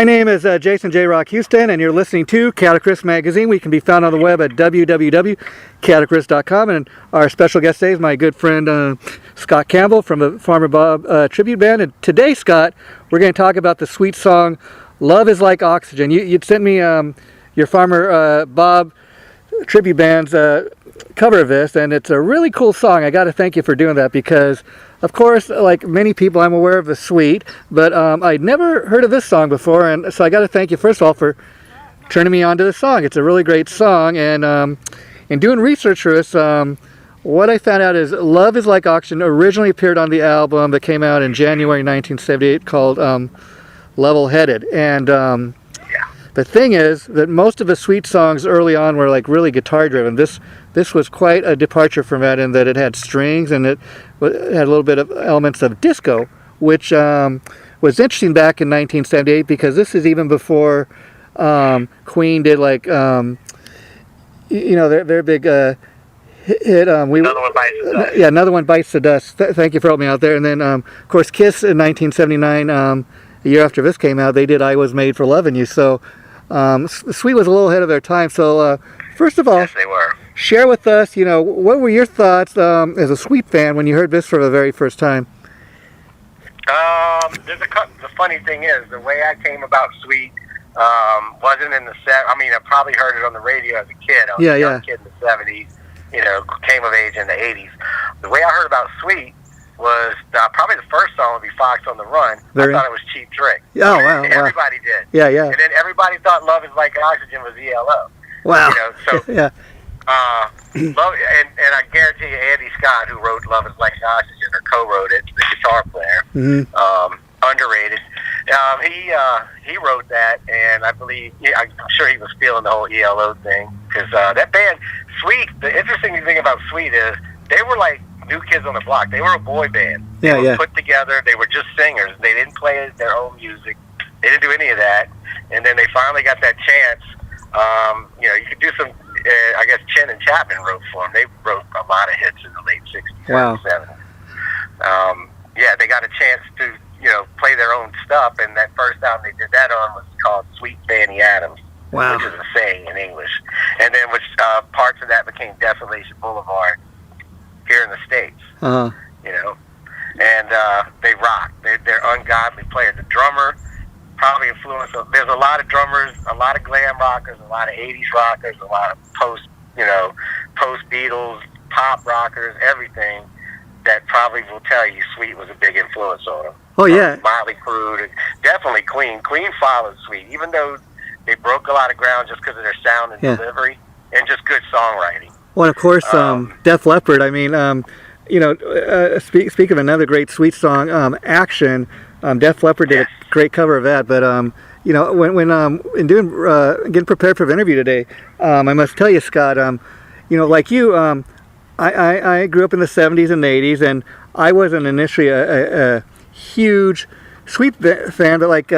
My name is Jason J. Rock Houston, and you're listening to Categories Magazine. We can be found on the web at www.categories.com. And our special guest today is my good friend Scott Campbell from the Farmer Bob tribute band. And today, Scott, we're going to talk about the sweet song "Love Is Like Oxygen." You'd sent me your Farmer Bob tribute band's cover of this, and it's a really cool song. I got to thank you for doing that because, of course, like many people, I'm aware of the Sweet, but I'd never heard of this song before, and so I got to thank you first of all for turning me on to this song. It's a really great song, and in doing research for this, what I found out is "Love Is Like Oxygen" originally appeared on the album that came out in January 1978 called "Level Headed," and the thing is that most of the Sweet songs early on were like really guitar driven. This was quite a departure from that in that it had strings and it had a little bit of elements of disco, which was interesting back in 1978 because this is even before Queen did like their big hit. Another One Bites the Dust. Yeah, Another One Bites the Dust. Thank you for helping me out there. And then of course Kiss in 1979, a year after this came out, they did "I Was Made for Loving You." So Sweet was a little ahead of their time. So first of all, Yes, they were. Share with us, what were your thoughts as a Sweet fan when you heard this for the very first time? The funny thing is, the way I came about Sweet wasn't in the set. I mean, I probably heard it on the radio as a kid. I was a young kid in the 70s, came of age in the 80s. The way I heard about Sweet was probably the first song would be "Fox on the Run." I thought it was Cheap Trick. Oh, wow. Everybody did. Yeah. And then everybody thought "Love Is Like Oxygen" was ELO. Wow. Yeah. Love, and I guarantee you, Andy Scott, who wrote "Love Is Like Oxygen" or co-wrote it, the guitar player, underrated. He wrote that, and I believe I'm sure he was feeling the whole ELO thing because that band, Sweet. The interesting thing about Sweet is they were like New Kids on the Block. They were a boy band. They were put together. They were just singers. They didn't play their own music. They didn't do any of that. And then they finally got that chance. You could do some. I guess Chin and Chapman wrote for them. They wrote a lot of hits in the late '60s and '70s. They got a chance to play their own stuff. And that first album they did that on was called "Sweet Fanny Adams," which is a saying in English. And then which parts of that became "Desolation Boulevard" here in the States. And they rock. They're ungodly players. The drummer probably influenced. There's a lot of drummers, a lot of glam rockers, a lot of '80s rockers, a lot of post Beatles, pop rockers, everything that probably will tell you Sweet was a big influence on them. Oh yeah, Motley Crue, definitely Queen. Queen followed Sweet, even though they broke a lot of ground just because of their sound and delivery and just good songwriting. Well, of course, Def Leppard. I mean, speak of another great Sweet song, "Action." Def Leppard did a great cover of that. But when in doing getting prepared for the interview today, I must tell you, Scott, like you, I grew up in the '70s and '80s, and I wasn't initially a huge Sweet fan, but I'd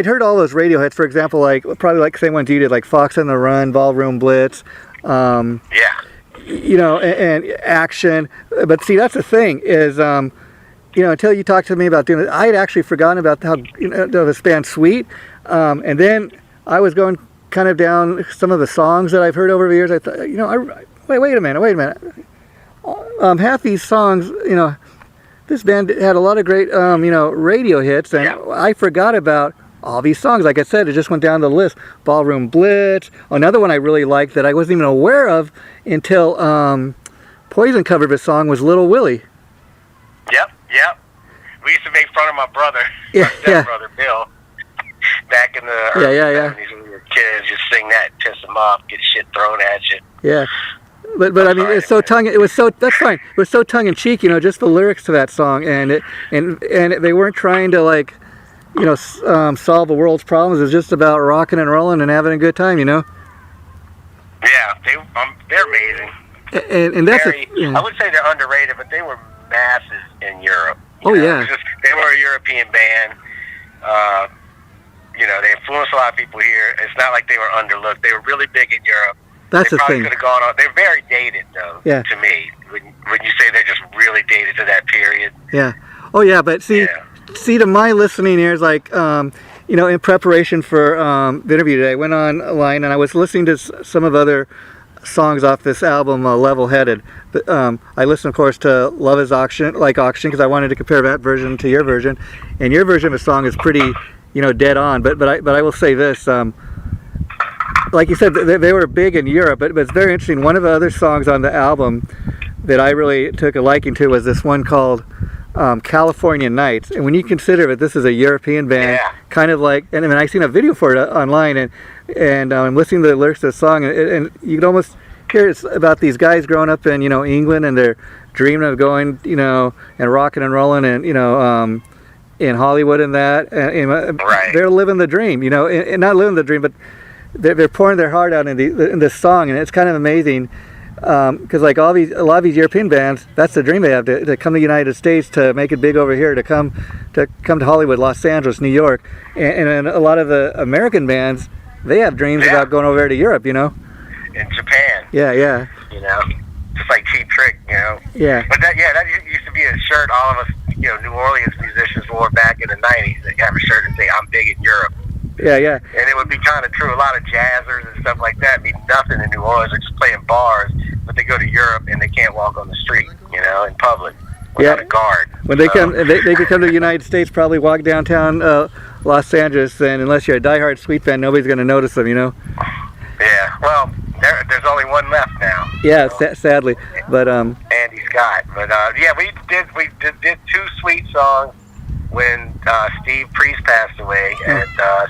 heard all those radio hits. For example, probably the same ones you did, like "Fox on the Run," "Ballroom Blitz." And "Action." But see, that's the thing is, until you talked to me about doing it, I had actually forgotten about how this band Sweet. And then I was going kind of down some of the songs that I've heard over the years. I thought, wait a minute. Half these songs, this band had a lot of great, radio hits, and I forgot about all these songs. Like I said, it just went down the list. "Ballroom Blitz." Another one I really liked that I wasn't even aware of until Poison covered this song was "Little Willy." Yep. We used to make fun of my brother, my stepbrother Bill, back in the early 70s when we were kids. Just sing that, piss them off, get shit thrown at you. Yeah. But I mean, it's so that's fine. It was so tongue in cheek, just the lyrics to that song, and they weren't trying to solve the world's problems. It was just about rocking and rolling and having a good time, Yeah, they're amazing. And that's I would say they're underrated, but they were masses in Europe. They were a European band. They influenced a lot of people here. It's not like they were underlooked. They were really big in Europe. That's the thing. Could have gone on. They're very dated, though. Yeah. To me, when you say they're just really dated to that period. Yeah. Oh yeah, but see, to my listening ears, in preparation for the interview today, I went online and I was listening to some of other songs off this album, Level Headed. But I listened, of course, to Love Is Auction, because I wanted to compare that version to your version. And your version of the song is pretty, dead on. But I will say this. Like you said, they were big in Europe, but it's very interesting. One of the other songs on the album that I really took a liking to was this one called California Nights. And when you consider that this is a European band, kind of like, and I mean, I seen a video for it online, and I'm listening to the lyrics of the song, and you can almost hear it's about these guys growing up in England, and they're dreaming of going and rocking and rolling, and in Hollywood and that, and they're living the dream, and not living the dream, but they're pouring their heart out in this song, and it's kind of amazing. Because like a lot of these European bands, that's the dream they have, to come to the United States, to make it big over here, to come to Hollywood, Los Angeles, New York, and a lot of the American bands, they have dreams about going over there to Europe, In Japan. Yeah. Just like Cheap Trick, Yeah. But that used to be a shirt all of us, New Orleans musicians wore back in the '90s. They have a shirt and say, "I'm big in Europe." Yeah. And it would be kind of true. A lot of jazzers and stuff like that mean nothing in New Orleans. They're just playing bars, but they go to Europe and they can't walk on the street, in public without a guard. When they come, they could come to the United States, probably walk downtown Los Angeles, and unless you're a diehard Sweet fan, nobody's going to notice them, Yeah. Well, there's only one left now. Yeah, sadly, but Andy Scott. But we did two Sweet songs when Steve Priest passed away at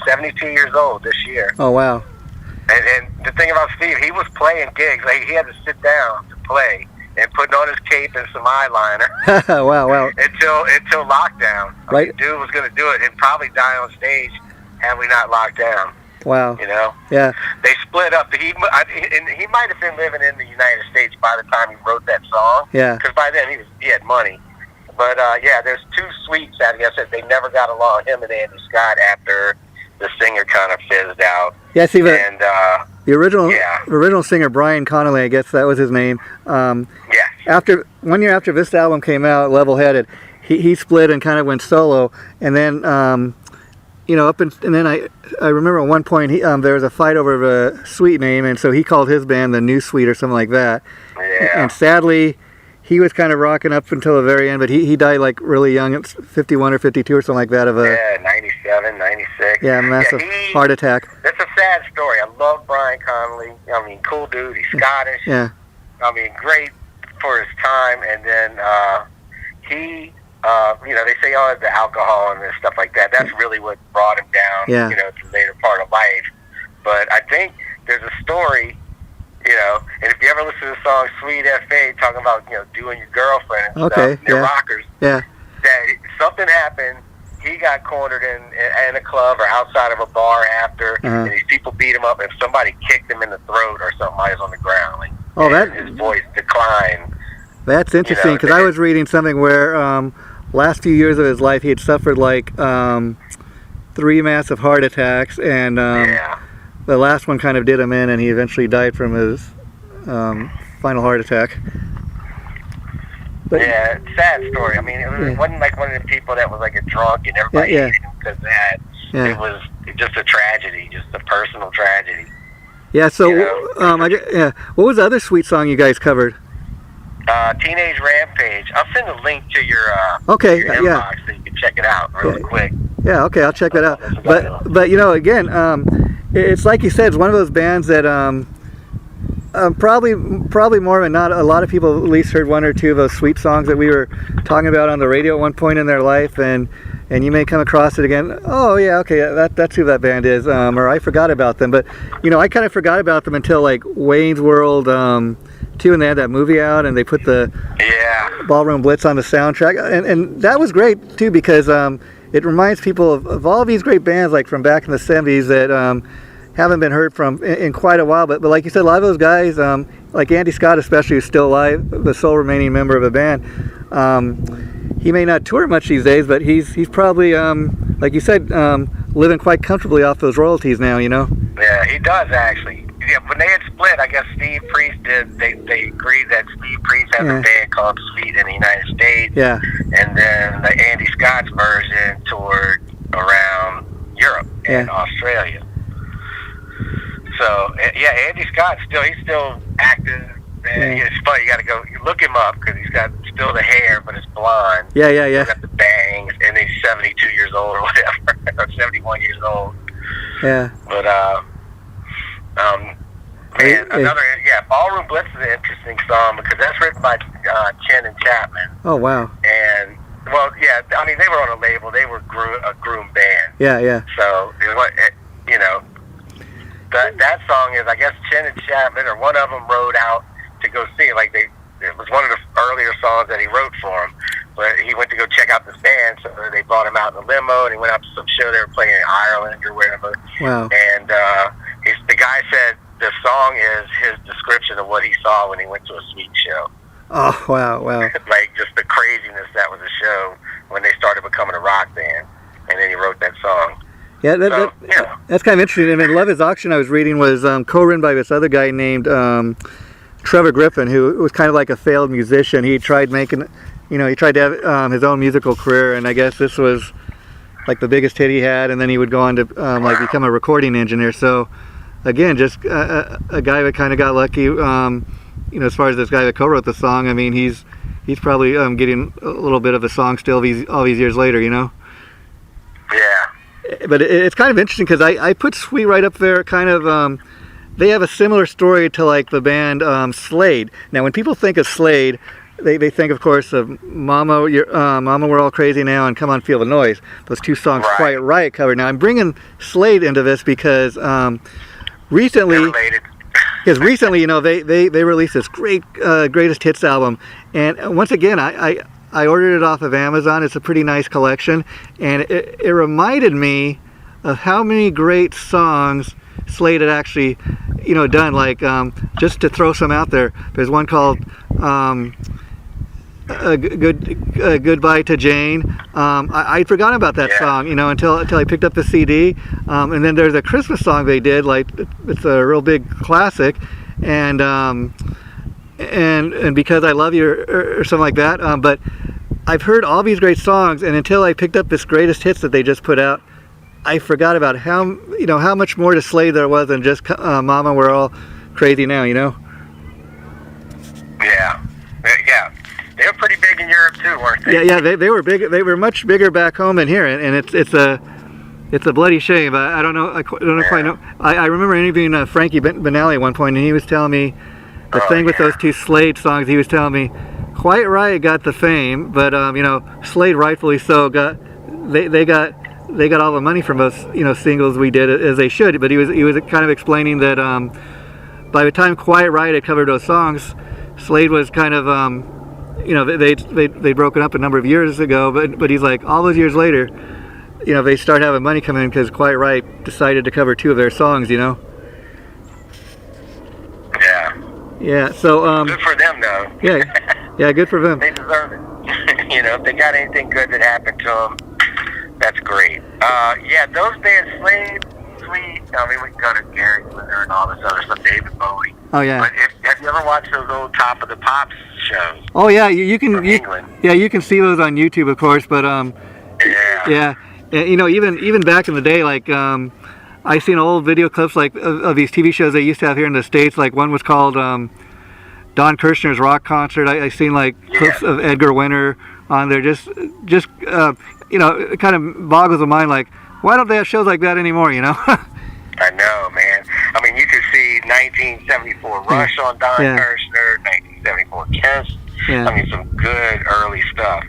72 years old this year. Oh, wow. And the thing about Steve, he was playing gigs. Like, he had to sit down to play and putting on his cape and some eyeliner. Wow. Until lockdown. Right. The dude was going to do it and probably die on stage had we not locked down. Wow. Yeah. They split up. He might have been living in the United States by the time he wrote that song. Yeah. Because by then he had money. But there's two Sweets. I guess that they never got along, him and Andy Scott, after the singer kind of fizzed out. Yeah, see, the original singer, Brian Connolly, I guess that was his name. After 1 year after this album came out, Level Headed, he split and kind of went solo, and then and then I remember at one point there was a fight over a Sweet name, and so he called his band the New Sweet or something like that. Yeah. And sadly, he was kind of rocking up until the very end, but he died like really young, at 51 or 52 or something like that. 97, 96. Yeah, massive heart attack. That's a sad story. I love Brian Connolly. I mean, cool dude. He's Scottish. Yeah. I mean, great for his time. And then he, they say all the alcohol and stuff like that. That's really what brought him down, Yeah. The later part of life. But I think there's a story, and if you ever listen to the song Sweet F.A. talking about, doing your girlfriend and stuff, they're rockers, that something happened, he got cornered in a club or outside of a bar after, and these people beat him up, and somebody kicked him in the throat or something while he was on the ground. His voice declined. That's interesting, because I was reading something where last few years of his life he had suffered like 3 massive heart attacks, and the last one kind of did him in, and he eventually died from his final heart attack. But, sad story. I mean, it wasn't like one of the people that was like a drunk and everybody hated him because of that. Yeah. It was just a tragedy, just a personal tragedy. Yeah, so, what was the other Sweet song you guys covered? Teenage Rampage. I'll send a link to your inbox so you can check it out really quick. Yeah, okay, I'll check that out. But again, it's like you said, it's one of those bands that probably more than not, a lot of people at least heard one or two of those Sweet songs that we were talking about on the radio at one point in their life, and you may come across it again. Oh yeah, okay, that's who that band is, or I forgot about them. But I kind of forgot about them until like Wayne's World 2, and they had that movie out, and they put the Ballroom Blitz on the soundtrack, and that was great too, because it reminds people of all these great bands like from back in the 70s that haven't been heard from in quite a while. But like you said, a lot of those guys, like Andy Scott especially, who's still alive, the sole remaining member of the band, he may not tour much these days, but he's probably, like you said, living quite comfortably off those royalties now, Yeah, he does actually. Yeah, when they had split, I guess Steve Priest did. They agreed that Steve Priest has a band called Sweet in the United States. Yeah. And then the Andy Scott's version toured around Europe. in Australia. So yeah, Andy Scott he's still active. And it's funny, you got to go look him up because he's got still the hair, but it's blonde. Yeah. He's got the bangs, and he's 72 years old or whatever, or 71 years old. Yeah. But Ballroom Blitz is an interesting song because that's written by Chen and Chapman. Oh wow. And well, yeah, I mean they were on a label. They were a groom band. Yeah. So that song is, I guess, Chen and Chapman, or one of them rode out to go see. Like it was one of the earlier songs that he wrote for him. But he went to go check out this band, so they brought him out in the limo, and he went out to some show they were playing in Ireland or wherever. Wow. And the guy said the song is his description of what he saw when he went to a Sweet show. Oh, wow. Like just the craziness that was a show when they started becoming a rock band, and then he wrote that song. Yeah, that's kind of interesting. I mean, Love Is Auction, I was reading, was co-written by this other guy named Trevor Griffin, who was kind of like a failed musician. He tried making, he tried to have his own musical career, and I guess this was like the biggest hit he had, and then he would go on to become a recording engineer. So, again, just a guy that kind of got lucky, as far as this guy that co-wrote the song. I mean, he's probably getting a little bit of a song still all these years later, Yeah. But it's kind of interesting because I put Sweet right up there. Kind of, they have a similar story to like the band Slade. Now, when people think of Slade, they think, of course, of Mama, We're All Crazy Now, and Come On Feel the Noise. Those two songs, right. Quite Right, covered. Now, I'm bringing Slade into this because recently, they released this great greatest hits album, and once again, I ordered it off of Amazon. It's a pretty nice collection, and it reminded me of how many great songs Slade had actually, done. Like, just to throw some out there, there's one called Goodbye to Jane. I'd forgotten about that song, until I picked up the CD. And then there's a Christmas song they did, like it's a real big classic, and Because I Love You or something like that. But I've heard all these great songs, and until I picked up this greatest hits that they just put out, I forgot about how much more to Slade there was than just Mama, We're All Crazy Now, Yeah. They were pretty big in Europe too, weren't they? Yeah, they were big. They were much bigger back home than here, and it's a bloody shame. I don't know. I don't quite know. I remember interviewing Frankie Benali at one point, and he was telling me the thing with those two Slade songs. He was telling me, Quite Right got the fame, but Slade rightfully so they got all the money from those singles we did, as they should. But he was kind of explaining that by the time Quite Right had covered those songs, Slade was kind of they'd broken up a number of years ago, but he's like, all those years later, they start having money come in because Quite Right decided to cover two of their songs, Yeah. Yeah, so good for them though. Yeah, good for them. They deserve it. If they got anything good that happened to them, that's great. Those bands, Slade, Sweet. I mean, we can go to Gary Glitter and all this other stuff, David Bowie. Oh yeah. But have you ever watched those old Top of the Pops shows? Oh yeah, you can. England. Yeah, you can see those on YouTube, of course. But Yeah. Even back in the day, like I seen old video clips like of these TV shows they used to have here in the States. Like one was called Don Kirshner's Rock Concert. I seen like clips of Edgar Winter on there. Just it kind of boggles the mind. Like, why don't they have shows like that anymore? I know, man. I mean, you could see 1974 Rush on Don Kirshner, 1974 Kiss. Yeah. I mean, some good early stuff.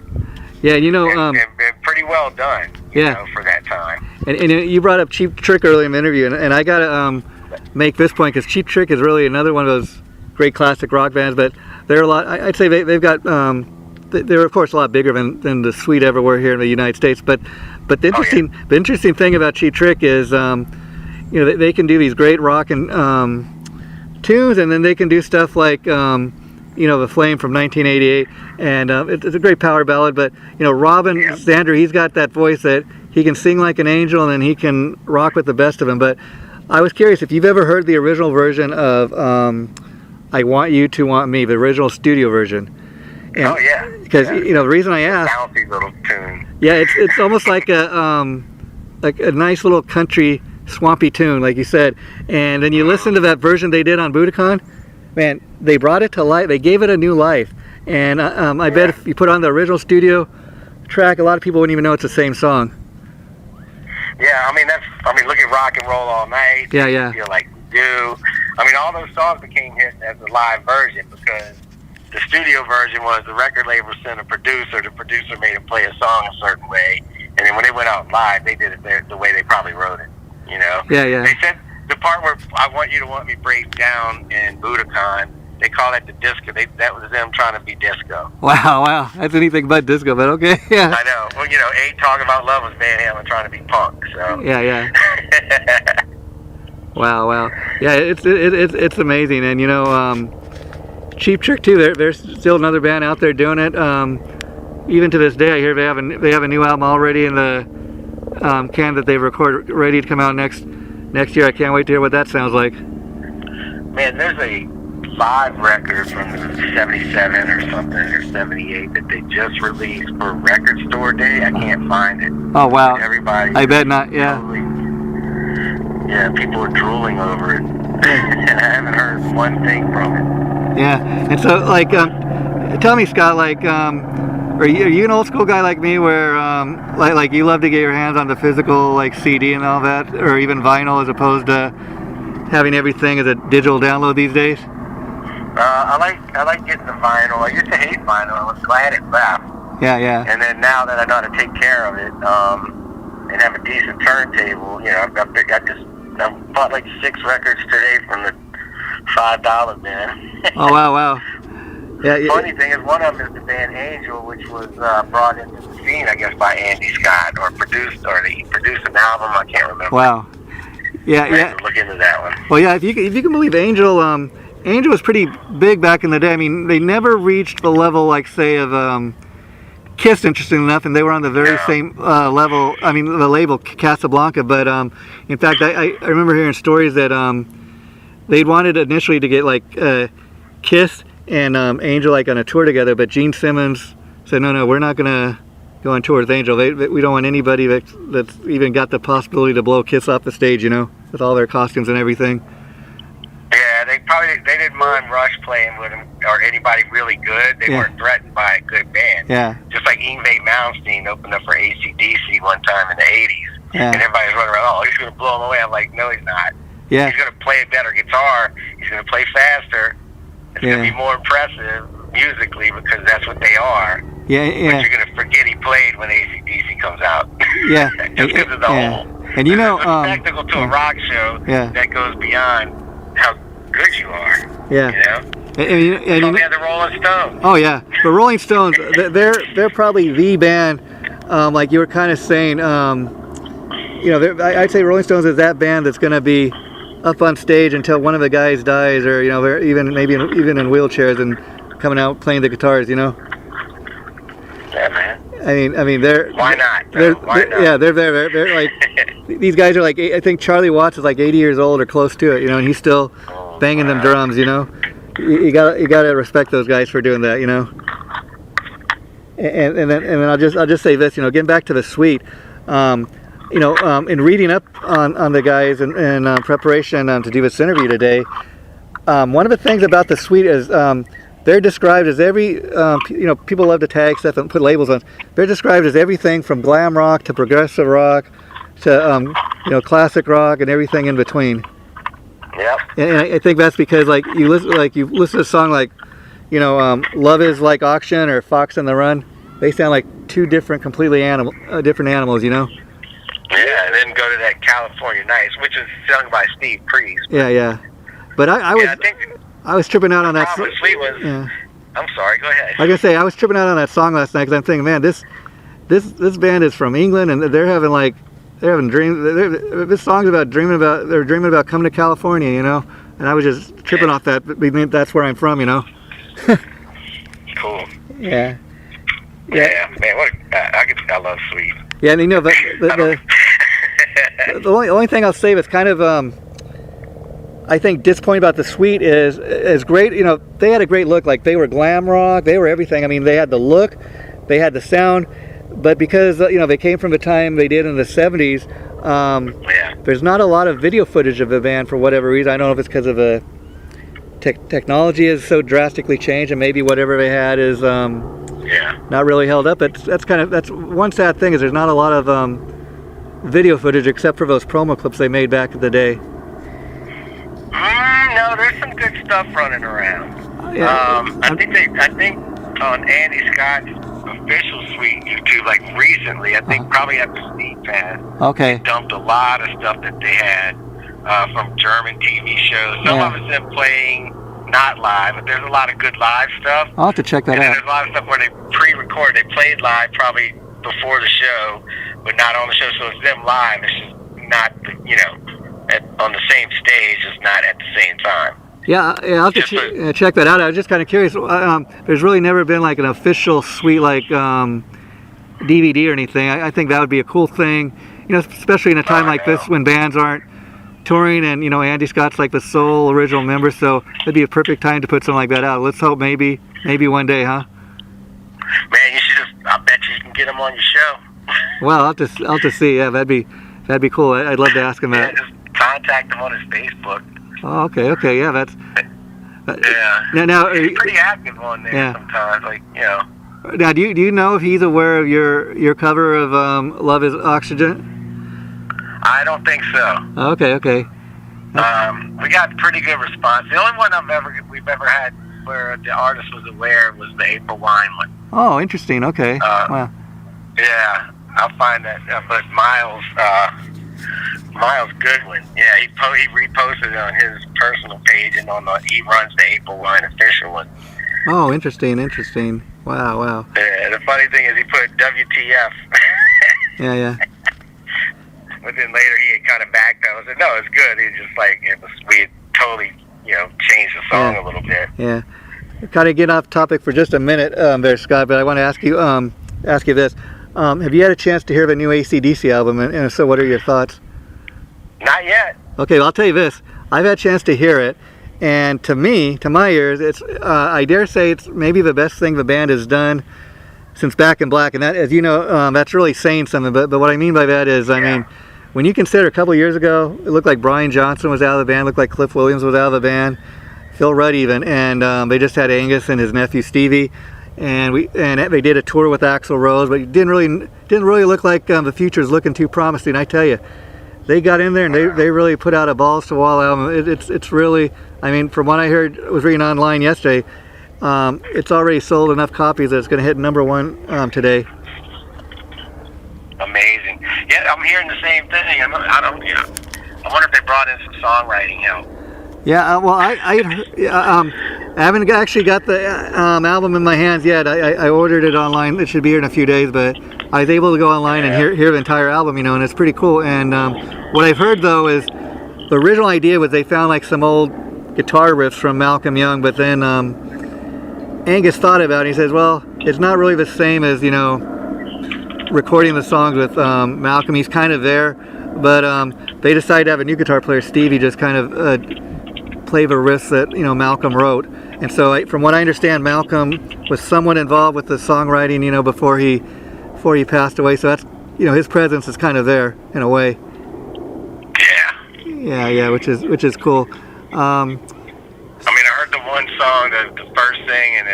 Yeah, and pretty well done. For that time. And you brought up Cheap Trick earlier in the interview, and I gotta make this point because Cheap Trick is really another one of those great classic rock bands. But they're a lot. I'd say they've got. They're of course a lot bigger than the Sweet ever were here in the United States. But the interesting thing about Cheap Trick is they can do these great rock and tunes, and then they can do stuff like The Flame from 1988, and it's a great power ballad. But Robin Zander, he's got that voice that he can sing like an angel, and then he can rock with the best of them. But I was curious if you've ever heard the original version of I Want You to Want Me, the original studio version. And because the reason I asked, bouncy little tune. Yeah, it's almost like a like a nice little country swampy tune, like you said. And then you listen to that version they did on Budokan. Man, they brought it to life. They gave it a new life. And I bet if you put on the original studio track, a lot of people wouldn't even know it's the same song. Yeah, I mean look at Rock and Roll All Night. Yeah, yeah. Feel Like You Do. I mean, all those songs became hits as a live version because the studio version was the record label sent a producer. The producer made him play a song a certain way, and then when they went out live, they did it the way they probably wrote it. You know? Yeah, yeah. They said the part where I Want You to Want Me breaks down in Budokan, they call that the disco. That was them trying to be disco. Wow, wow. That's anything but disco, but okay. Yeah. I know. Well, you know, Ain't Talking About Love was Van Halen trying to be punk. So. Yeah, yeah. Wow, wow. Yeah, it's amazing, and you know, Cheap Trick too. There's still another band out there doing it. Even to this day, I hear they have a new album already in the can that they've recorded, ready to come out next year. I can't wait to hear what that sounds like. Man, there's a live record from 77 or something, or 78 that they just released for Record Store Day. I can't find it. Oh wow! Everybody, I bet not. Yeah. Yeah, people are drooling over it. And I haven't heard one thing from it. Yeah, and so like, tell me, Scott, like, are you an old school guy like me, where like you love to get your hands on the physical like CD and all that, or even vinyl, as opposed to having everything as a digital download these days? I like getting the vinyl. I used to hate vinyl. I was glad it left. Yeah, yeah. And then now that I know how to take care of it, and have a decent turntable, you know, I bought like 6 records today from the $5 bin. Oh wow, wow. Yeah. Funny thing is, one of them is the band Angel, which was brought into the scene, I guess, by Andy Scott, or he produced an album. I can't remember. Wow. Yeah, yeah. Look into that one. Well, yeah. If you can believe Angel, Angel was pretty big back in the day. I mean, they never reached the level, like, say, of Kiss, interesting enough, and they were on the very same level. I mean, the label Casablanca. But in fact, I remember hearing stories that they'd wanted initially to get like Kiss and Angel like on a tour together, but Gene Simmons said, no, we're not gonna go on tour with Angel. We don't want anybody that's even got the possibility to blow Kiss off the stage, you know, with all their costumes and everything. Yeah, they didn't mind Rush playing with them, or anybody really good. They weren't threatened by a good band. Yeah. Just like Yngwie Malmsteen opened up for AC/DC one time in the 80s. Yeah. And everybody's running around, oh, he's going to blow them away. I'm like, no, he's not. Yeah. He's going to play a better guitar. He's going to play faster. It's going to be more impressive musically because that's what they are. Yeah, yeah. But you're going to forget he played when AC/DC comes out. Yeah. Just because of the whole. And you know, there's a spectacle to a rock show that goes beyond how good you are. Yeah. You know? And they had the Rolling Stones. Oh yeah, the Rolling Stones. They're probably the band. Like you were kind of saying. You know, I'd say Rolling Stones is that band that's going to be up on stage until one of the guys dies, or you know, even in wheelchairs and coming out playing the guitars. You know. Yeah, man. I mean, they're. Why not? Why not? Yeah, they're like. These guys are like. I think Charlie Watts is like 80 years old or close to it. You know, and he's still banging them drums. You know. You gotta respect those guys for doing that, you know. And then I'll just say this, you know, getting back to the suite, you know, in reading up on the guys in preparation to do this interview today, one of the things about the suite is they're described as you know, people love to tag stuff and put labels on. They're described as everything from glam rock to progressive rock to you know, classic rock and everything in between. Yep. And I think that's because like you listen to a song like, you know, Love Is Like Auction or Fox on the Run. They sound like two different, completely different animals, you know. Yeah, and then go to that California Nights, which is sung by Steve Priest. Yeah. But I was tripping out on that. I'm sorry. Go ahead. Like I say, I was tripping out on that song last night because I'm thinking, man, this band is from England and they're having dreams. This song's about dreaming about coming to California, you know. And I was just tripping off that. That's where I'm from, you know. Cool. Yeah. Yeah, man. I love Sweet. Yeah, and you know, the only thing I'll say that's kind of I think disappointing about the Sweet is great. You know, they had a great look. Like they were glam rock. They were everything. I mean, they had the look, they had the sound. But because, you know, they came from the time they did in the 70s There's not a lot of video footage of the band for whatever reason. I don't know if it's because of the technology is so drastically changed, and maybe whatever they had is not really held up. That's one sad thing, is there's not a lot of video footage except for those promo clips they made back in the day. No, there's some good stuff running around. I think on Andy Scott's official suite YouTube, like recently, I think probably at the Sneak Pass, okay, they dumped a lot of stuff that they had from German TV shows. Some of it's them playing not live, but there's a lot of good live stuff. I'll have to check that out. And there's a lot of stuff where they pre-record. They played live probably before the show, but not on the show. So it's them live. It's just not, on the same stage. It's not at the same time. Yeah, I'll have to check that out. I was just kind of curious. There's really never been like an official suite like DVD or anything. I think that would be a cool thing, especially in a time like this when bands aren't touring, and Andy Scott's like the sole original member, so it'd be a perfect time to put something like that out. Let's hope maybe one day, huh? Man, you should I bet you can get him on your show. Well, I'll have to see. Yeah, that'd be cool. I'd love to ask him that. Just contact him on his Facebook. Oh, okay, yeah, that's. Now he's pretty active on there sometimes, Now, do you know if he's aware of your cover of "Love Is Oxygen"? I don't think so. Okay. We got pretty good response. The only one we've ever had where the artist was aware was the April Wine one. Oh, interesting. Okay. Wow. Yeah, I'll find that. But Miles Goodwin, he reposted it on his personal page, and he runs the April Wine official one. Oh, interesting. Wow. Yeah, the funny thing is he put WTF. Yeah. But then later he had kind of backpedaled and said, no, it's good. He just we had totally, changed the song a little bit. Yeah. Kind of get off topic for just a minute there, Scott, but I want to ask you this. Have you had a chance to hear the new AC/DC album, and if so, what are your thoughts? Not yet. Okay, well, I'll tell you this. I've had a chance to hear it, and to my ears, it's I dare say it's maybe the best thing the band has done since Back in Black, and that, as you know, that's really saying something. But what I mean by that is, I mean, when you consider a couple years ago, it looked like Brian Johnson was out of the band, looked like Cliff Williams was out of the band, Phil Rudd even, and they just had Angus and his nephew Stevie, and they did a tour with Axl Rose, but it didn't really look like the future's looking too promising. I tell you, they got in there and they really put out a balls to wall album. It's really, I mean, from what I was reading online yesterday, it's already sold enough copies that it's going to hit #1 today. Amazing. Yeah, I'm hearing the same thing. I wonder if they brought in some songwriting help. Yeah, well, I haven't actually got the album in my hands yet. I ordered it online. It should be here in a few days, but I was able to go online and hear the entire album, and it's pretty cool. And what I've heard, though, is the original idea was they found like some old guitar riffs from Malcolm Young, but then Angus thought about it. He says, well, it's not really the same as, recording the songs with Malcolm. He's kind of there, but they decided to have a new guitar player, Stevie, just kind of play the riffs that Malcolm wrote. And so from what I understand, Malcolm was somewhat involved with the songwriting before he passed away, so that's his presence is kind of there in a way. Yeah, which is cool. I heard the one song, the first thing, and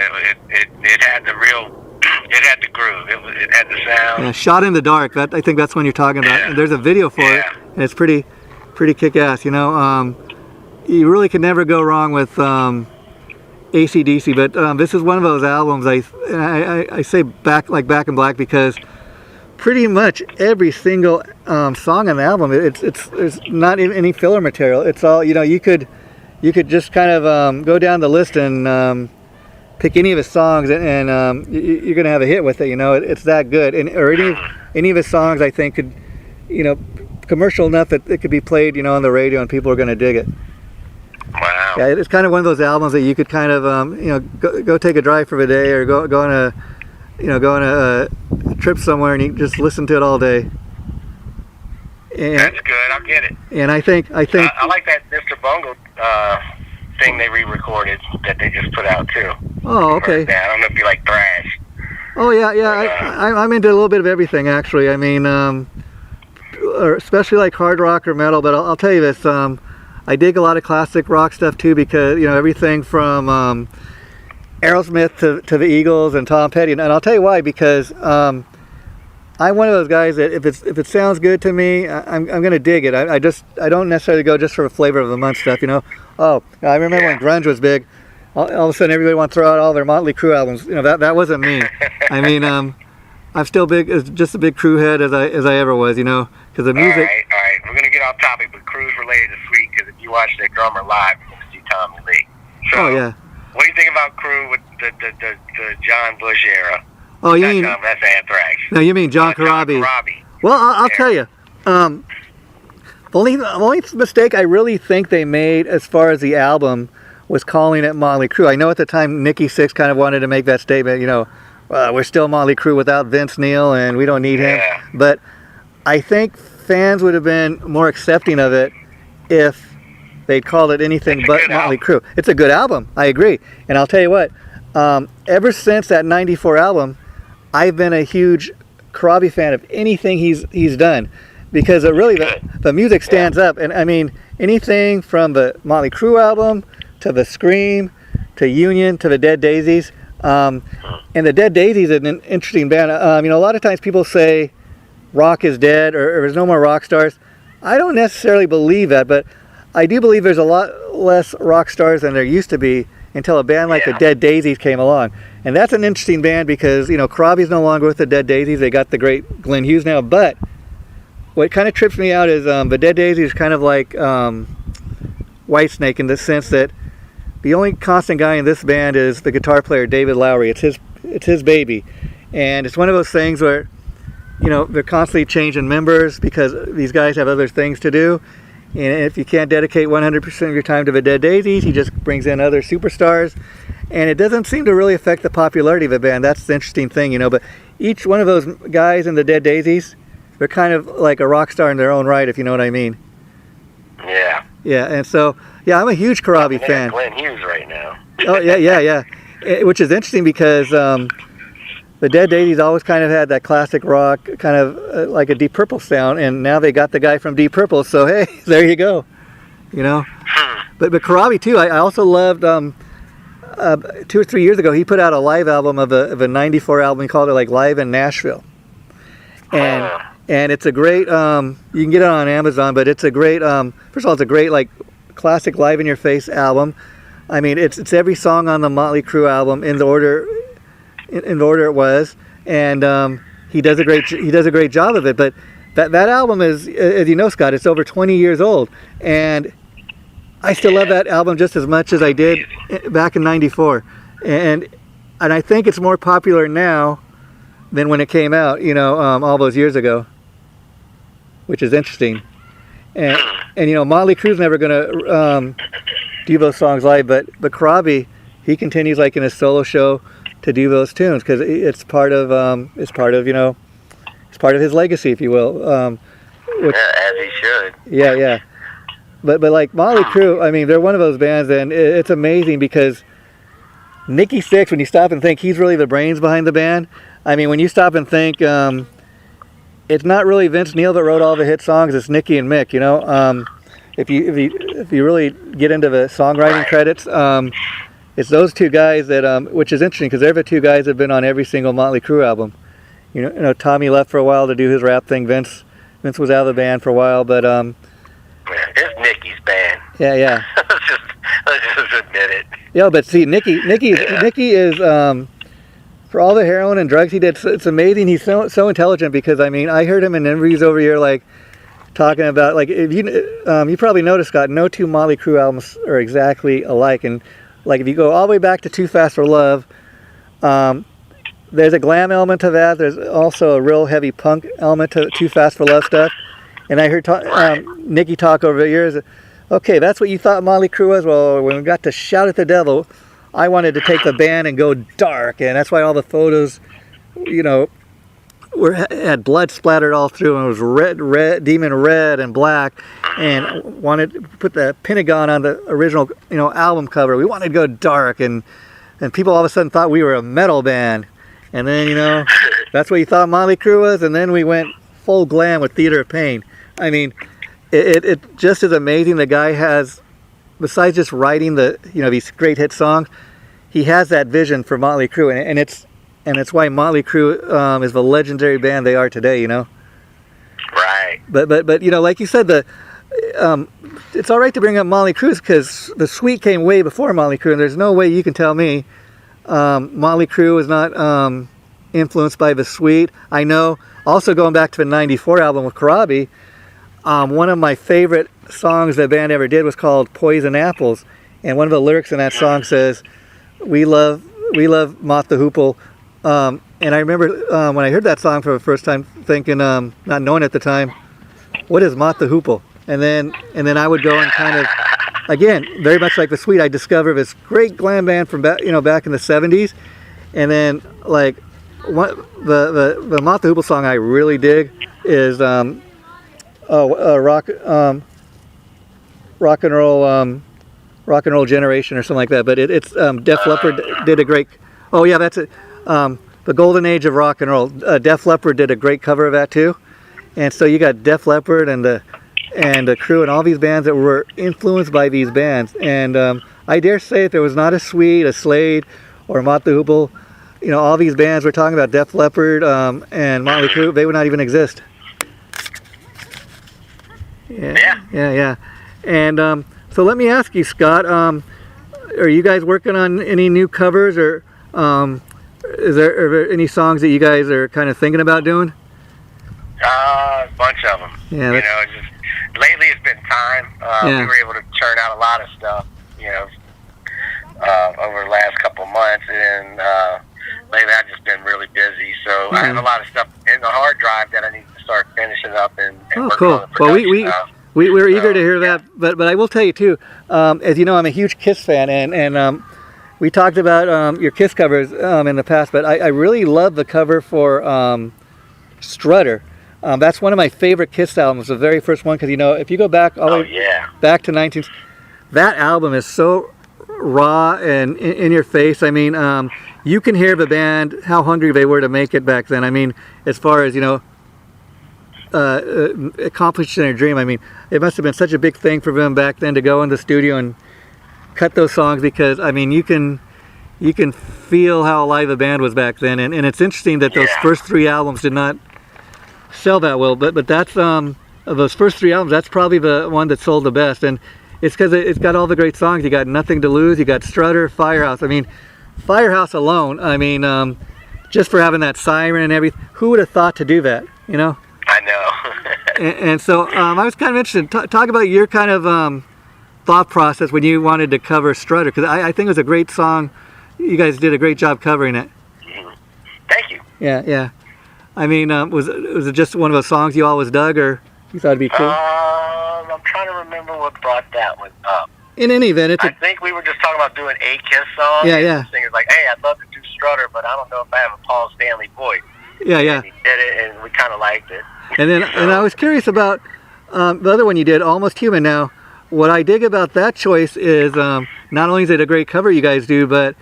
it had had the groove. It had the sound. Yeah, Shot in the Dark. I think that's when you're talking about. Yeah. And there's a video for it, and it's pretty kick-ass. You really can never go wrong with AC/DC. But this is one of those albums. I say Back in Black because pretty much every single song on the album, there's not even any filler material. It's all you could just kind of go down the list and pick any of his songs, and you're gonna have a hit with it. It's that good. Or any of his songs, I think, could commercial enough that it could be played on the radio and people are gonna dig it. Wow. Yeah, it's kind of one of those albums that you could kind of go take a drive for the day, or go on a trip somewhere and you just listen to it all day. And, that's good. I'll get it. And I think I like that Mr. Bungle thing they re-recorded that they just put out too. Oh, okay. I don't know if you like thrash. Oh yeah. I'm into a little bit of everything actually. I mean, or especially like hard rock or metal. But I'll tell you this: I dig a lot of classic rock stuff too, because everything from Aerosmith to the Eagles and Tom Petty. And I'll tell you why, because I'm one of those guys that if it sounds good to me, I'm gonna dig it. I don't necessarily go just for the flavor of the month stuff. Oh, I remember when grunge was big. All of a sudden, everybody wanted to throw out all their Motley Crue albums. That wasn't me. I mean, I'm still just a big Crue head as I ever was. Because the music. All right. We're gonna get off topic, but Crue's related this week because if you watch their drummer live, you're gonna see Tommy Lee. So, oh yeah. What do you think about Crue with the John Bush era? Oh, you mean that's Anthrax? No, you mean John Corabi. Well, I'll tell you. The only mistake I really think they made as far as the album was calling it Motley Crue. I know at the time Nikki Sixx kind of wanted to make that statement, we're still Motley Crue without Vince Neil and we don't need him. But I think fans would have been more accepting of it if they called it anything but Motley Crue. It's a good album, I agree. And I'll tell you what, ever since that 94 album, I've been a huge Corabi fan of anything he's done, because the music stands up. And I mean, anything from the Motley Crue album to the Scream to Union to the Dead Daisies, and the Dead Daisies is an interesting band. A lot of times people say rock is dead or there's no more rock stars. I don't necessarily believe that, but I do believe there's a lot less rock stars than there used to be until a band like the Dead Daisies came along. And that's an interesting band because, Corabi's no longer with the Dead Daisies. They got the great Glenn Hughes now. But what kind of trips me out is the Dead Daisies is kind of like Whitesnake in the sense that the only constant guy in this band is the guitar player, David Lowery. It's his baby. And it's one of those things where, they're constantly changing members because these guys have other things to do. And if you can't dedicate 100% of your time to the Dead Daisies, he just brings in other superstars. And it doesn't seem to really affect the popularity of the band. That's the interesting thing, But each one of those guys in the Dead Daisies, they're kind of like a rock star in their own right, if you know what I mean. Yeah. Yeah, and so, I'm a huge Corabi fan. Glenn Hughes right now. Oh, yeah. Which is interesting because the Dead Daisies always kind of had that classic rock, kind of like a Deep Purple sound, and now they got the guy from Deep Purple, so hey, there you go. But Corabi too, I also loved 2 or 3 years ago, he put out a live album of a 94 album. He called it like Live in Nashville. And it's a great, you can get it on Amazon, but it's a great, first of all, it's a great like classic live in your face album. I mean, it's every song on the Motley Crue album in the order it was. And he does a great job of it. But that album is, as you know, Scott, it's over 20 years old. And I still love that album just as much as I did back in 94. And I think it's more popular now than when it came out, all those years ago, which is interesting. And Motley Crue's never going to do those songs live, but Corabi, he continues like in his solo show to do those tunes because it's part of his legacy, if you will. As he should. Yeah. But like Motley Crue, I mean, they're one of those bands, and it's amazing because Nikki Sixx, when you stop and think, he's really the brains behind the band. I mean, when you stop and think, it's not really Vince Neil that wrote all the hit songs. It's Nikki and Mick. If you really get into the songwriting credits, it's those two guys that, which is interesting because they're the two guys that have been on every single Motley Crue album. Tommy left for a while to do his rap thing. Vince was out of the band for a while, but it's Nikki's band. Yeah. let's just admit it. Yeah, but see, Nikki is for all the heroin and drugs he did. It's amazing. He's so intelligent because I heard him in interviews over here talking about if you probably noticed, Scott, no two Motley Crue albums are exactly alike, and if you go all the way back to Too Fast for Love, there's a glam element to that. There's also a real heavy punk element to Too Fast for Love stuff. And I heard Nikki talk over the years. Okay, that's what you thought Motley Crue was? Well, when we got to Shout at the Devil, I wanted to take the band and go dark. And that's why all the photos, had blood splattered all through. And it was red, demon red and black. And wanted to put the Pentagon on the original, album cover. We wanted to go dark. And people all of a sudden thought we were a metal band. And then, that's what you thought Motley Crue was. And then we went full glam with Theater of Pain. I mean, it just is amazing. The guy has, besides just writing these great hit songs, he has that vision for Motley Crue, and it's why Motley Crue is the legendary band they are today. You know. Right. But you know, like you said, it's all right to bring up Motley Crue because the Sweet came way before Motley Crue, and there's no way you can tell me Motley Crue was not influenced by the Sweet. I know. Also, going back to the '94 album with Karabi, one of my favorite songs the band ever did was called "Poison Apples," and one of the lyrics in that song says, "We love Mott the Hoople." And I remember when I heard that song for the first time, thinking, not knowing at the time, what is Mott the Hoople? And then I would go and kind of, again, very much like the Sweet, I discovered this great glam band from back in the '70s, and then like the Mott the Hoople song I really dig is rock and roll generation or something like that. But it's Def Leppard did a great. Oh yeah, that's it. The Golden Age of Rock and Roll. Def Leppard did a great cover of that too. And so you got Def Leppard and the Crew and all these bands that were influenced by these bands. And I dare say if there was not a Sweet, a Slade, or Mott the Hoople, you know, all these bands we're talking about, Def Leppard and Motley Crue, they would not even exist. Yeah. And so let me ask you, Scott, are you guys working on any new covers, or are there any songs that you guys are kind of thinking about doing? A bunch of them. Yeah, you know, just lately it's been time. We were able to churn out a lot of stuff, you know, over the last couple months, and lately I've just been really busy. So I have a lot of stuff in the hard drive that I need to start finishing up and working on the production stuff. We're eager to hear that, but I will tell you too, as you know, I'm a huge Kiss fan, and we talked about your Kiss covers in the past, but I really love the cover for Strutter. That's one of my favorite Kiss albums, the very first one, because you know, if you go back all the way back to that album is so raw and in your face. I mean, you can hear the band, how hungry they were to make it back then. I mean, as far as, you know, accomplished their dream. I mean, it must have been such a big thing for them back then to go in the studio and cut those songs, because I mean, you can feel how alive the band was back then, and it's interesting that those first three albums did not sell that well, but that's those first three albums, that's probably the one that sold the best, and it's because it's got all the great songs. You got Nothing to Lose, you got Strutter, Firehouse. I mean, Firehouse alone, I mean, just for having that siren and everything, who would have thought to do that, you know? I know. and so I was kind of interested. Talk about your kind of thought process when you wanted to cover Strutter, because I think it was a great song. You guys did a great job covering it. Thank you. Yeah. I mean, was it just one of those songs you always dug, or you thought it'd be cool? I'm trying to remember what brought that one up. In any event, I think we were just talking about doing a Kiss song. Yeah. And the singer's like, hey, I'd love to do Strutter, but I don't know if I have a Paul Stanley voice. Yeah. And he did it, and we kind of liked it. And then, and I was curious about the other one you did, Almost Human. Now, what I dig about that choice is not only is it a great cover you guys do, but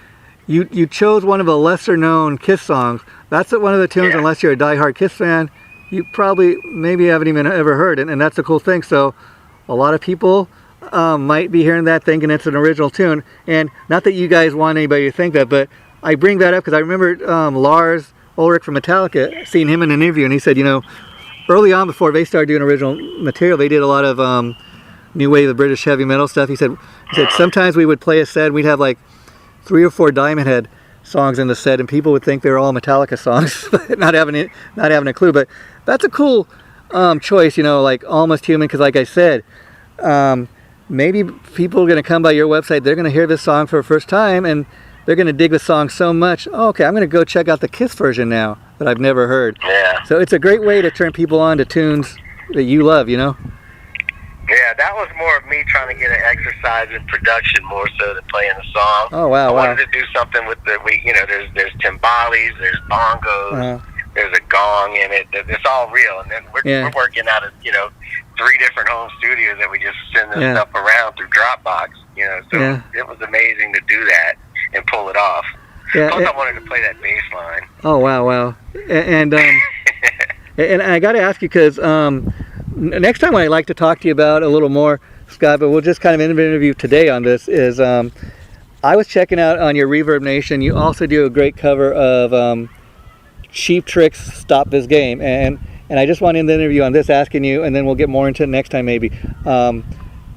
you chose one of the lesser known Kiss songs. That's one of the tunes, unless you're a diehard Kiss fan, you probably maybe haven't even ever heard it, and that's a cool thing. So a lot of people might be hearing that thinking it's an original tune, and not that you guys want anybody to think that, but I bring that up because I remember Lars Ulrich from Metallica, seeing him in an interview, and he said, you know, early on before they started doing original material, they did a lot of new wave of British heavy metal stuff. He said sometimes we would play a set, and we'd have like 3 or 4 Diamond Head songs in the set, and people would think they were all Metallica songs, not having a clue. But that's a cool choice, you know, like Almost Human, because like I said, maybe people are going to come by your website, they're going to hear this song for the first time, and they're going to dig the song so much, oh, okay, I'm going to go check out the Kiss version now that I've never heard. Yeah. So it's a great way to turn people on to tunes that you love, you know? Yeah, that was more of me trying to get an exercise in production more so than playing the song. Oh, wow. I wanted to do something with there's timbales, there's bongos, there's a gong in it. It's all real. And then we're working out of, 3 different home studios that we just send this stuff around through Dropbox, so it was amazing to do that and pull it off. Yeah, Plus I wanted to play that bass line. Oh, wow. And And I got to ask you because next time I'd like to talk to you about a little more, Scott, but we'll just kind of interview today on this, is I was checking out on your Reverb Nation, you also do a great cover of Cheap Trick's Stop This Game, and I just want to end the interview on this, asking you, and then we'll get more into it next time maybe.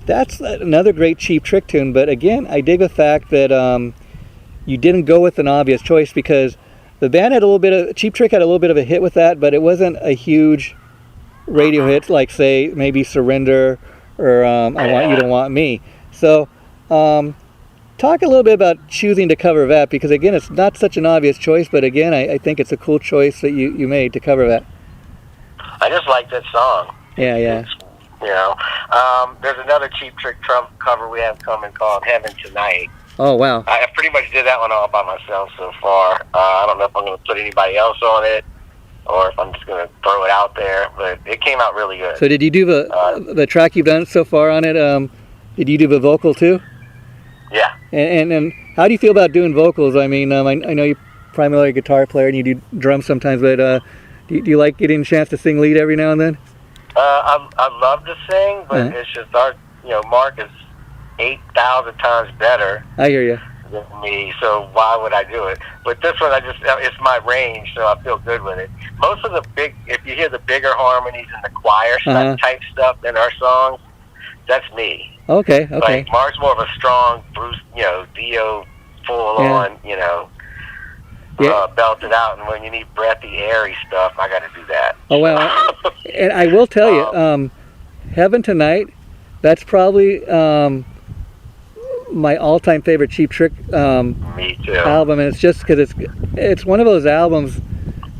That's another great Cheap Trick tune, but again, I dig the fact that you didn't go with an obvious choice, because the band had a little bit of, Cheap Trick had a little bit of a hit with that, but it wasn't a huge radio hit like, say, maybe Surrender or I Want You to Want Me. So talk a little bit about choosing to cover that, because again, it's not such an obvious choice, but again, I think it's a cool choice that you made to cover that. I just like that song. Yeah, yeah. You know, there's another Cheap Trick cover we have coming called Heaven Tonight. Oh, wow. I pretty much did that one all by myself so far. I don't know if I'm going to put anybody else on it, or if I'm just going to throw it out there, but it came out really good. So did you do the track you've done so far on it, did you do the vocal too? Yeah. And how do you feel about doing vocals? I mean, I know you're primarily a guitar player and you do drums sometimes, but do you like getting a chance to sing lead every now and then? I love to sing, but it's just Mark is 8,000 times better. I hear you. Than me, so why would I do it? But this one, it's my range, so I feel good with it. Most of the if you hear the bigger harmonies and the choir type stuff in our songs, that's me. Okay. Like Mark's more of a strong Bruce, Dio, full on, belted out, and when you need breathy, airy stuff, I got to do that. Oh well, and I will tell you, Heaven Tonight, that's probably my all-time favorite Cheap Trick Me too. album, and it's just because it's one of those albums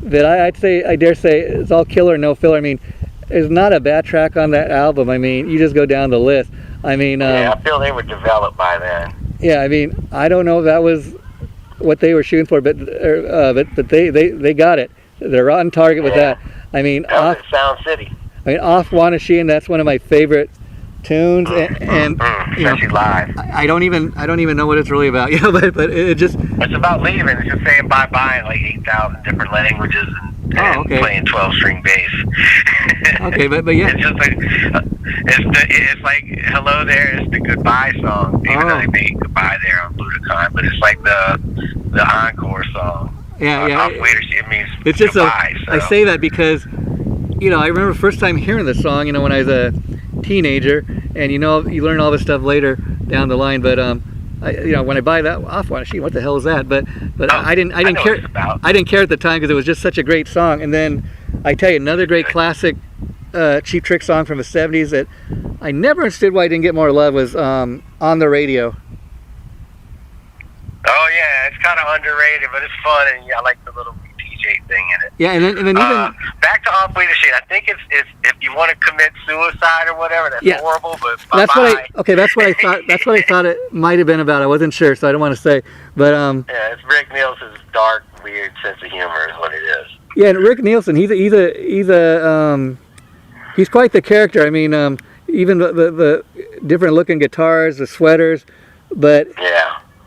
that I dare say it's all killer, no filler. I mean, there's not a bad track on that album. I mean, you just go down the list. I mean, I feel they were developed by then. Yeah, I mean, I don't know if that was what they were shooting for, but they got it. They're on target with that. I mean, that was Sound City. I mean, Off Wanashine, that's one of my favorite tunes, and especially live. I don't even know what it's really about, but it just. It's about leaving. It's just saying bye bye in like 8,000 different languages and playing 12-string bass. Okay, but yeah. It's just like it's like Hello There is the goodbye song, even though they made Goodbye There on Budokan, but it's like the encore song. Yeah. It means it's just goodbye. I say that because I remember first time hearing the song, when I was a teenager, and you learn all this stuff later down the line, but when I buy that Off Wanashine, what the hell is that? But I didn't care. I didn't care at the time because it was just such a great song. And then I tell you, another great classic Cheap Trick song from the 70s that I never understood why I didn't get more love was On the Radio. Oh yeah, it's kind of underrated, but it's fun, and I like the little PJ thing in it. Yeah, and then even back to Off Wanashine. I think it's if you want to commit suicide or whatever, that's horrible. But that's what I thought. That's what I thought it might have been about. I wasn't sure, so I don't want to say. But it's Rick Nielsen's dark, weird sense of humor is what it is. Yeah, and Rick Nielsen, he's quite the character. I mean, even the different looking guitars, the sweaters, but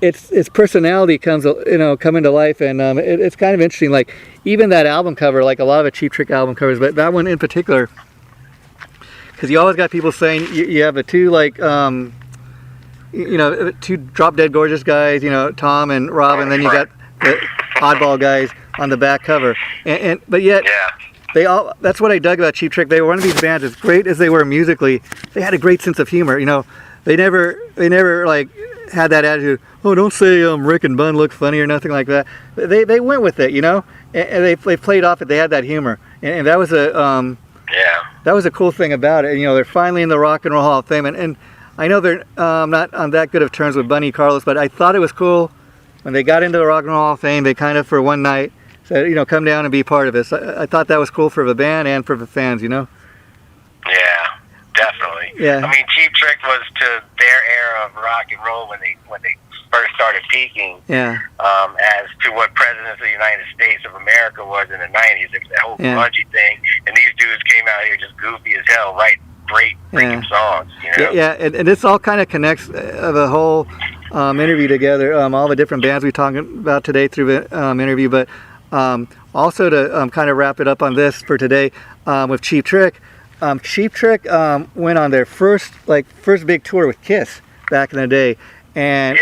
its personality comes coming to life, and it's kind of interesting. Like even that album cover, like a lot of the Cheap Trick album covers, but that one in particular, because you always got people saying you have the two two drop dead gorgeous guys, Tom and Rob, and then you got the oddball guys on the back cover, but yet. They all. That's what I dug about Cheap Trick. They were one of these bands, as great as they were musically, they had a great sense of humor. They never like had that attitude. Oh, don't say Rick and Bun look funny or nothing like that. They went with it, and they played off it. They had that humor, and that was that was a cool thing about it. They're finally in the Rock and Roll Hall of Fame, and I know they're not on that good of terms with Bunny Carlos, but I thought it was cool when they got into the Rock and Roll Hall of Fame. They kind of for one night. Said, come down and be part of this. I thought that was cool for the band and for the fans, Yeah, definitely. Yeah. I mean, Cheap Trick was to their era of rock and roll when they first started peaking. Yeah. As to what Presidents of the United States of America was in the 90s. It was that whole grungy thing, and these dudes came out here just goofy as hell, write great freaking songs. Yeah, and this all kind of connects the whole interview together. All the different bands we talked about today through the interview, but. Also to kind of wrap it up on this for today, with Cheap Trick. Cheap Trick went on their first big tour with Kiss back in the day, and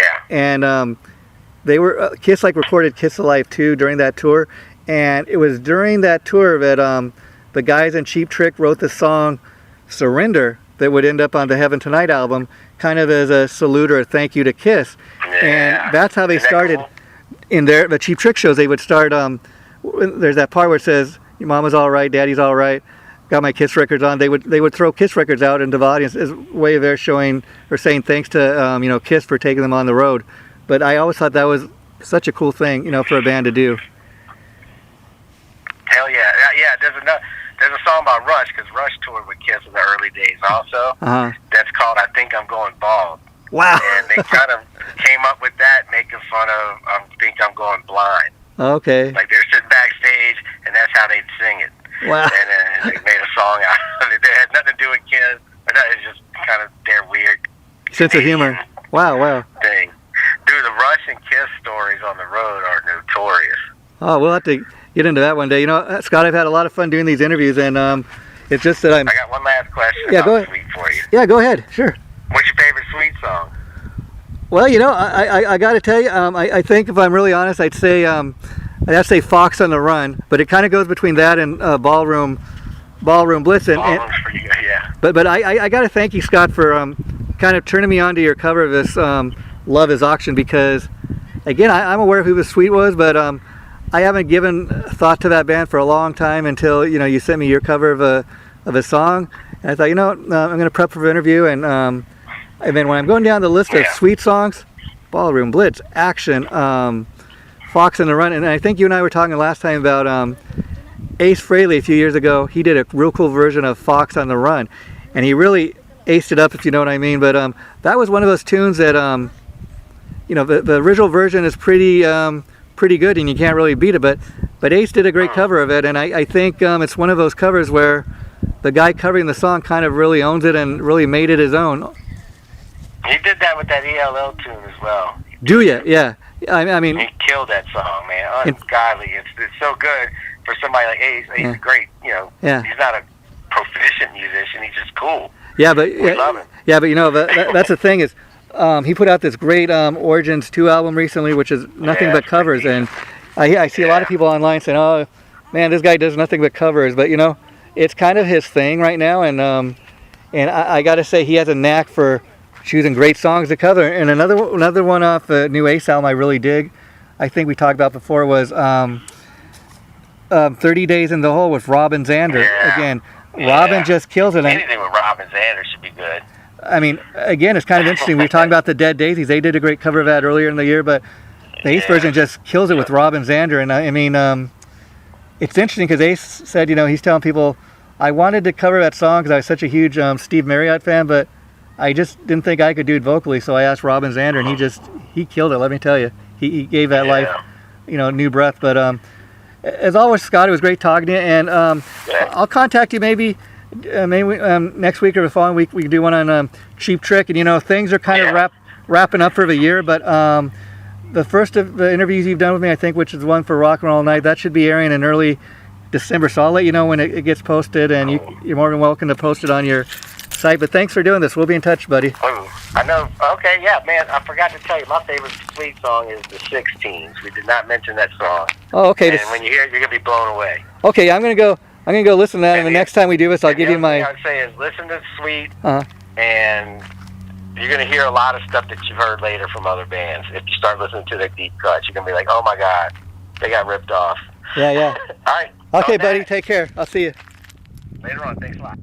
they were Kiss recorded Kiss Alive 2 during that tour, and it was during that tour that the guys in Cheap Trick wrote the song Surrender that would end up on the Heaven Tonight album, kind of as a salute or a thank you to Kiss. Yeah. And that's how they started. Cool? In the Cheap Trick shows, they would start, there's that part where it says, your mama's all right, daddy's all right, got my Kiss records on. They would throw Kiss records out into the audience as a way of their showing or saying thanks to Kiss for taking them on the road. But I always thought that was such a cool thing, for a band to do. Hell yeah. Yeah, there's a song about Rush, because Rush toured with Kiss in the early days also. That's called I Think I'm Going Bald. Wow. And they kind of came up with that, making fun of I Think I'm Going Blind. Okay. Like they're sitting backstage, and that's how they'd sing it. Wow. And then they made a song out of it. It had nothing to do with Kiss, but it's just kind of their weird sense of humor. Wow. Thing. Dude, the Rush and Kiss stories on the road are notorious. Oh, we'll have to get into that one day. Scott, I've had a lot of fun doing these interviews, and it's just that I got one last question go ahead. Sweet for you. Yeah, go ahead. Sure. What's your favorite Sweet song? Well, I got to tell you, I think if I'm really honest, I'd say Fox on the Run, but it kind of goes between that and Ballroom Blitz. Ballroom's for you, yeah. But I got to thank you, Scott, for kind of turning me on to your cover of this Love Is Auction, because, again, I'm aware of who the Sweet was, but I haven't given thought to that band for a long time until you sent me your cover of a song, and I thought I'm going to prep for the interview, and then when I'm going down the list of Sweet songs, Ballroom Blitz, Action, Fox on the Run, and I think you and I were talking last time about Ace Frehley a few years ago. He did a real cool version of Fox on the Run, and he really aced it up, if you know what I mean. But that was one of those tunes that the original version is pretty good, and you can't really beat it. But Ace did a great cover of it, and I think it's one of those covers where the guy covering the song kind of really owns it and really made it his own. He did that with that ELL tune as well. Do you? Yeah. I mean, he killed that song, man. Ungodly. It's so good for somebody like Ace. He's great. Yeah. He's not a proficient musician. He's just cool. Yeah, but we love him. Yeah, but that's the thing is, he put out this great Origins 2 album recently, which is nothing but covers, and I see a lot of people online saying, "Oh, man, this guy does nothing but covers." But it's kind of his thing right now, and I got to say he has a knack for choosing great songs to cover. And another one off the new Ace album I really dig, I think we talked about before, was 30 Days in the Hole with Robin Zander. Yeah. Again, Robin just kills it. Anything with Robin Zander should be good. I mean, again, it's kind of interesting. We were talking about the Dead Daisies. They did a great cover of that earlier in the year, but the Ace version just kills it with Robin Zander. And I mean, it's interesting because Ace said, he's telling people, I wanted to cover that song because I was such a huge Steve Marriott fan, but I just didn't think I could do it vocally, so I asked Robin Zander, and he killed it, let me tell you. He gave that life, new breath. But as always, Scott, it was great talking to you, and I'll contact you maybe next week or the following week. We can do one on Cheap Trick, and things are kind of wrapping up for the year, but the first of the interviews you've done with me, I think, which is one for Rock and Roll Night, that should be airing in early December, so I'll let you know when it gets posted, and you're more than welcome to post it on your site. But thanks for doing this. We'll be in touch, buddy. I know. Okay, yeah, man. I forgot to tell you, my favorite Sweet song is the 16s. We did not mention that song. Oh, okay. And when you hear it, you're gonna be blown away. Okay, I'm gonna go listen to that, and the next time we do this, I'll give you my. The other thing I'd say is listen to Sweet, and you're gonna hear a lot of stuff that you've heard later from other bands. If you start listening to their deep cuts, you're gonna be like, oh my God, they got ripped off. Yeah. All right. Okay, buddy. Take care. I'll see you later on. Thanks a lot.